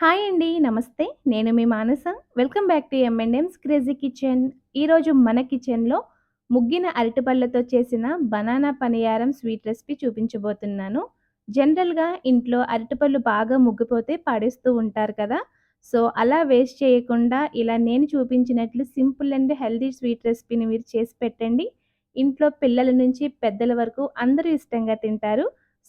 Hi అండి. నమస్తే. నేను మీ Manasa. Welcome back to M and M's crazy kitchen. ఈరోజు మన కిచెన్‌లో ముగ్గిన అరటిపళ్ళతో చేసిన బనానా పనియారం స్వీట్ రెసిపీ చూపించబోతున్నాను. జనరల్‌గా ఇంట్లో అరటిపళ్ళు బాగా ముగ్గిపోతే పడేస్తూ ఉంటారు కదా! సో, అలా వేస్ట్ చేయకుండా ఇలా నేను చూపించినట్లు సింపుల్ అండ్ హెల్తీ స్వీట్ రెసిపీని మీరు చేసి పెట్టండి. ఇంట్లో పిల్లల నుంచి పెద్దల వరకు అందరూ ఇష్టంగా తింటారు.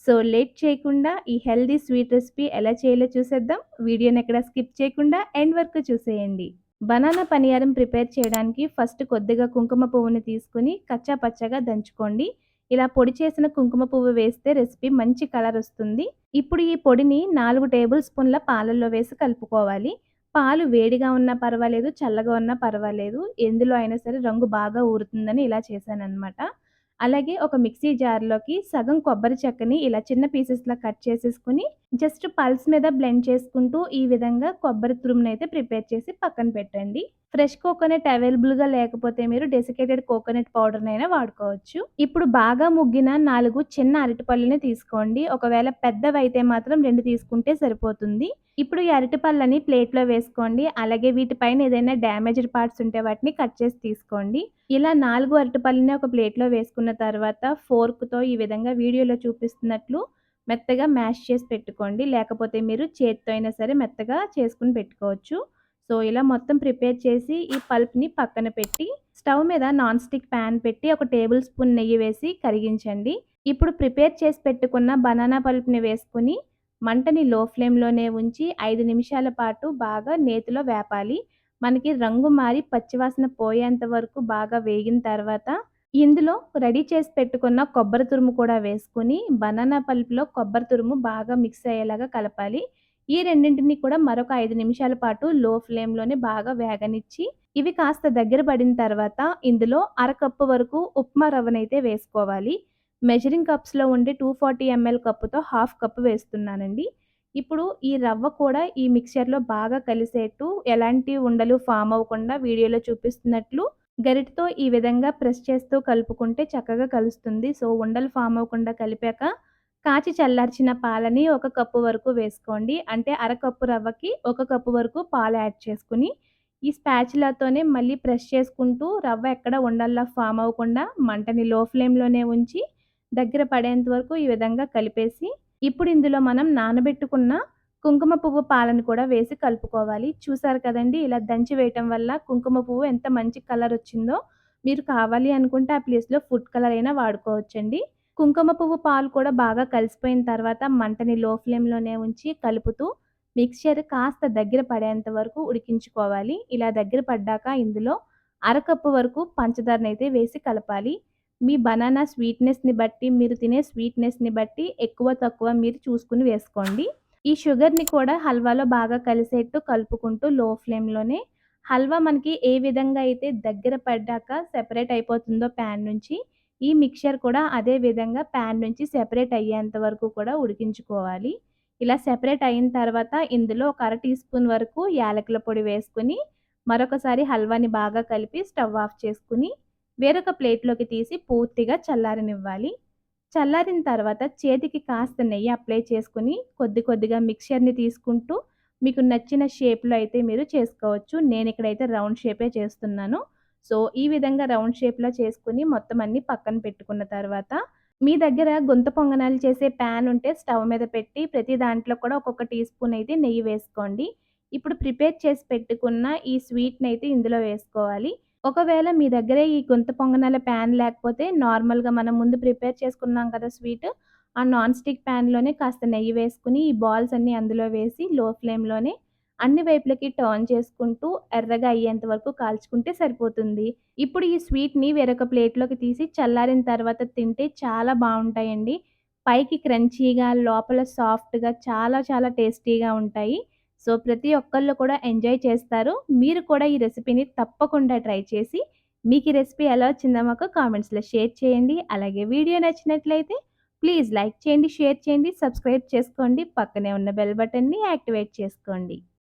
సో, లేట్ చేయకుండా ఈ హెల్తీ స్వీట్ రెసిపీ ఎలా చేయాలో చూసేద్దాం. వీడియోనెక్కడ స్కిప్ చేయకుండా ఎండ్ వరకు చూసేయండి. బనానా పనియారం ప్రిపేర్ చేయడానికి ఫస్ట్ కొద్దిగా కుంకుమ పువ్వుని తీసుకొని కచ్చా పచ్చాగా దంచుకోండి. ఇలా పొడి చేసిన కుంకుమ పువ్వు వేస్తే రెసిపీ మంచి కలర్ వస్తుంది. ఇప్పుడు ఈ పొడిని 4 టేబుల్ స్పూన్ల పాలల్లో వేసి కలుపుకోవాలి. పాలు వేడిగా ఉన్నా పర్వాలేదు, చల్లగా ఉన్నా పర్వాలేదు. ఎందులో అయినా సరే రంగు బాగా ఊరుతుందని ఇలా చేశాననమాట. అలాగే ఒక మిక్సీ జార్‌లోకి సగం కొబ్బరి చెక్కని ఇలా చిన్న పీసెస్‌లా కట్ చేసేసుకొని, జస్ట్ పల్స్ మీద బ్లెండ్ చేసుకుంటూ ఈ విధంగా కొబ్బరి తురుమునైతే ప్రిపేర్ చేసి పక్కన పెట్టండి. ఫ్రెష్ కోకోనట్ అవైలబుల్‌గా లేకపోతే మీరు డెసికేటెడ్ కోకోనట్ పౌడర్‌నైనా వాడుకోవచ్చు. ఇప్పుడు బాగా ముగ్గిన 4 చిన్న అరటిపళ్ళని తీసుకోండి. ఒకవేళ పెద్దవైతే మాత్రం 2 తీసుకుంటే సరిపోతుంది. ఇప్పుడు ఈ అరటిపళ్ళని ప్లేట్‌లో వేసుకోండి. అలాగే వీటిపైన ఏదైనా డ్యామేజ్డ్ పార్ట్స్ ఉంటే వాటిని కట్ చేసి తీసుకోండి. ఇలా 4 అరటిపళ్ళని ఒక ప్లేట్‌లో వేసుకున్న తర్వాత ఫోర్క్‌తో ఈ విధంగా వీడియోలో చూపిస్తున్నట్లు మెత్తగా మ్యాష్ చేసి పెట్టుకోండి. లేకపోతే మీరు చేత్తో అయినా సరే మెత్తగా చేసుకొని పెట్టుకోవచ్చు. సో, ఇలా మొత్తం ప్రిపేర్ చేసి ఈ పల్ప్‌ని పక్కన పెట్టి స్టవ్ మీద నాన్ స్టిక్ ప్యాన్ పెట్టి ఒక టేబుల్ స్పూన్ నెయ్యి వేసి కరిగించండి. ఇప్పుడు ప్రిపేర్ చేసి పెట్టుకున్న బనానా పల్ప్‌ని వేసుకొని మంటని లో ఫ్లేమ్‌లోనే ఉంచి 5 నిమిషాల పాటు బాగా నేతిలో వేపాలి. మనకి రంగు మారి పచ్చివాసన పోయేంత వరకు బాగా వేగిన తర్వాత ఇందులో రెడీ చేసి పెట్టుకున్న కొబ్బరి తురుము కూడా వేసుకొని బనానా పల్ప్‌లో కొబ్బరి తురుము బాగా మిక్స్ అయ్యేలాగా కలపాలి. ఈ రెండింటిని కూడా మరొక 5 నిమిషాల పాటు లో ఫ్లేమ్‌లోనే బాగా వేగనిచ్చి ఇవి కాస్త దగ్గర పడిన తర్వాత ఇందులో అరకప్పు వరకు ఉప్మా రవ్వనైతే వేసుకోవాలి. మెజరింగ్ కప్స్‌లో ఉండే 240 ఎంఎల్ కప్పుతో హాఫ్ కప్ వేస్తున్నానండి. ఇప్పుడు ఈ రవ్వ కూడా ఈ మిక్స్చర్‌లో బాగా కలిసేట్టు ఎలాంటి ఉండలు ఫార్మ్ అవ్వకుండా వీడియోలో చూపిస్తున్నట్లు గరిటెతో ఈ విధంగా ప్రెస్ చేస్తూ కలుపుకుంటే చక్కగా కలుస్తుంది. సో, ఉండలు ఫార్మ్ అవ్వకుండా కలిపాక కాచి చల్లార్చిన పాలని ఒక కప్పు వరకు వేసుకోండి. అంటే అరకప్పు రవ్వకి ఒక కప్పు వరకు పాలు యాడ్ చేసుకొని, ఈ స్పాచులాతోనే మళ్ళీ ప్రెస్ చేసుకుంటూ రవ్వ ఎక్కడ ఉండల్లా ఫార్మ్ అవ్వకుండా మంటని లో ఫ్లేమ్‌లోనే ఉంచి దగ్గర పడేంత వరకు ఈ విధంగా కలిపేసి, ఇప్పుడు ఇందులో మనం నానబెట్టుకున్న కుంకుమ పువ్వు పాలను కూడా వేసి కలుపుకోవాలి. చూసారు కదండీ! ఇలా దంచి వేయటం వల్ల కుంకుమ పువ్వు ఎంత మంచి కలరొచ్చిందో. మీరు కావాలి అనుకుంటే ఆ ప్లేస్‌లో ఫుడ్ కలర్ అయినా వాడుకోవచ్చండి. కుంకుమ పువ్వు పాలు కూడా బాగా కలిసిపోయిన తర్వాత మంటని లో ఫ్లేమ్‌లోనే ఉంచి కలుపుతూ మిక్స్చర్ కాస్త దగ్గర పడేంత వరకు ఉడికించుకోవాలి. ఇలా దగ్గర పడ్డాక ఇందులో అరకప్పు వరకు పంచదారనైతే వేసి కలపాలి. మీ బనానా స్వీట్‌నెస్‌ని బట్టి, మీరు తినే స్వీట్‌నెస్‌ని బట్టి ఎక్కువ, తక్కువ మీరు చూసుకొని వేసుకోండి. ఈ షుగర్‌ని కూడా హల్వాలో బాగా కలిసేట్టు కలుపుకుంటూ లో ఫ్లేమ్‌లోనే హల్వా మనకి ఏ విధంగా అయితే దగ్గర పడ్డాక సెపరేట్ అయిపోతుందో ప్యాన్ నుంచి, ఈ మిక్స్చర్ కూడా అదే విధంగా ప్యాన్ నుంచి సెపరేట్ అయ్యేంత వరకు కూడా ఉడికించుకోవాలి. ఇలా సెపరేట్ అయిన తర్వాత ఇందులో ఒక అర టీ స్పూన్ వరకు యాలకుల పొడి వేసుకొని, మరొకసారి హల్వాని బాగా కలిపి స్టవ్ ఆఫ్ చేసుకొని, వేరొక ప్లేట్‌లోకి తీసి పూర్తిగా చల్లారనివ్వాలి. చల్లారిన తర్వాత చేతికి కాస్త నెయ్యి అప్లై చేసుకొని కొద్ది కొద్దిగా మిక్స్చర్‌ని తీసుకుంటూ మీకు నచ్చిన షేప్‌లో అయితే మీరు చేసుకోవచ్చు. నేనిక్కడైతే రౌండ్ షేపే చేస్తున్నాను. సో, ఈ విధంగా రౌండ్ షేప్‌లో చేసుకొని మొత్తం అన్నీ పక్కన పెట్టుకున్న తర్వాత, మీ దగ్గర గుంత పొంగనాలు చేసే ప్యాన్ ఉంటే స్టవ్ మీద పెట్టి ప్రతి దాంట్లో కూడా ఒక్కొక్క టీ స్పూన్ అయితే నెయ్యి వేసుకోండి. ఇప్పుడు ప్రిపేర్ చేసి పెట్టుకున్న ఈ స్వీట్‌నైతే ఇందులో వేసుకోవాలి. ఒకవేళ మీ దగ్గర ఈ గుంత పొంగనాల ప్యాన్ లేకపోతే నార్మల్‌గా మనం ముందు ప్రిపేర్ చేసుకున్నాం కదా స్వీటు, ఆ నాన్ స్టిక్ ప్యాన్‌లోనే కాస్త నెయ్యి వేసుకొని ఈ బాల్స్ అన్నీ అందులో వేసి లో ఫ్లేమ్‌లోనే అన్ని వైపులకి టర్న్ చేసుకుంటూ ఎర్రగా అయ్యేంత వరకు కాల్చుకుంటే సరిపోతుంది. ఇప్పుడు ఈ స్వీట్‌ని వేరొక ప్లేట్‌లోకి తీసి చల్లారిన తర్వాత తింటే చాలా బావుంటాయండి. పైకి క్రంచీగా, లోపల సాఫ్ట్‌గా చాలా చాలా టేస్టీగా ఉంటాయి. సో, ప్రతి ఒక్కళ్ళు కూడా ఎంజాయ్ చేస్తారు. మీరు కూడా ఈ రెసిపీని తప్పకుండా ట్రై చేసి, మీకు ఈ రెసిపీ ఎలా వచ్చిందో మాకు కామెంట్స్‌లో షేర్ చేయండి. అలాగే వీడియో నచ్చినట్లయితే ప్లీజ్ లైక్ చేయండి, షేర్ చేయండి, సబ్స్క్రైబ్ చేసుకోండి. పక్కనే ఉన్న బెల్ బటన్‌ని యాక్టివేట్ చేసుకోండి.